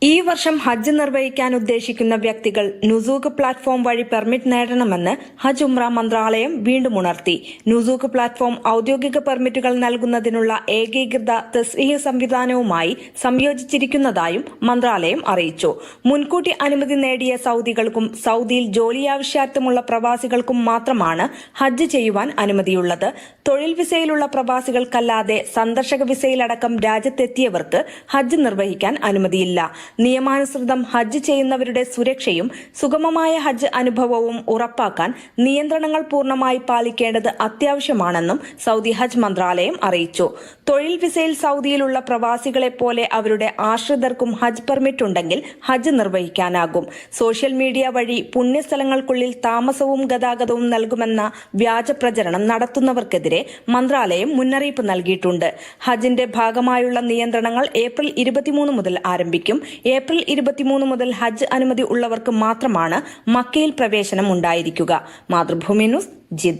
ഈ വർഷം ഹജ്ജ് നിർവഹിക്കാൻ ഉദ്ദേശിക്കുന്ന വ്യക്തികൾ നുസൂഖ് പ്ലാറ്റ്ഫോം വഴി പെർമിറ്റ് നേടണമെന്ന് ഹജ്ജ് ഉംറ മന്ത്രാലയം വീണ്ടും ഉണർത്തി. നുസൂഖ് പ്ലാറ്റ്ഫോം ഔദ്യോഗിക പെർമിറ്റുകൾ നൽകുന്നതിനുള്ള ഏകീകൃത തസ്രീഹ് സംവിധാനവുമായി സംയോജിച്ചിരിക്കുന്നതായും മന്ത്രാലയം അറിയിച്ചു. മുൻകൂട്ടി അനുമതി നേടിയ സൗദികൾക്കും സൗദിയിൽ ജോലിയാവശ്യാർത്ഥമുള്ള പ്രവാസികൾക്കും മാത്രമാണ് ഹജ്ജ് ചെയ്യുവാൻ അനുമതിയുള്ളത്. തൊഴിൽ വിസയിലുള്ള പ്രവാസികൾക്കല്ലാതെ സന്ദർശക വിസയിലടക്കം രാജ്യത്തെത്തിയവർക്ക് ഹജ്ജ് നിർവഹിക്കാൻ അനുമതിയില്ല. നിയമാനുസൃതം ഹജ്ജ് ചെയ്യുന്നവരുടെ സുരക്ഷയും സുഗമമായ ഹജ്ജ് അനുഭവവും ഉറപ്പാക്കാൻ നിയന്ത്രണങ്ങൾ പൂർണ്ണമായി പാലിക്കേണ്ടത് അത്യാവശ്യമാണെന്നും സൗദി ഹജ്ജ് മന്ത്രാലയം അറിയിച്ചു. തൊഴിൽ വിസയിൽ സൗദിയിലുള്ള പ്രവാസികളെ പോലെ അവരുടെ ആശ്രിതർക്കും ഹജ്ജ് പെർമിറ്റ് ഉണ്ടെങ്കിൽ ഹജ്ജ് നിർവഹിക്കാനാകും. സോഷ്യൽ മീഡിയ വഴി പുണ്യസ്ഥലങ്ങൾക്കുള്ളിൽ താമസവും ഗതാഗതവും നൽകുമെന്ന വ്യാജ പ്രചരണം നടത്തുന്നവർക്കെതിരെ മന്ത്രാലയം മുന്നറിയിപ്പ് നൽകിയിട്ടുണ്ട്. ഹജ്ജിന്റെ ഭാഗമായുള്ള നിയന്ത്രണങ്ങൾ ഏപ്രിൽ 23 മുതൽ ആരംഭിക്കും. ഏപ്രിൽ 23 മുതൽ ഹജ്ജ് അനുമതി ഉള്ളവർക്ക് മാത്രമാണ് മക്കയിൽ പ്രവേശനം ഉണ്ടായിരിക്കുക. Mathrubhumi news, Jeddah.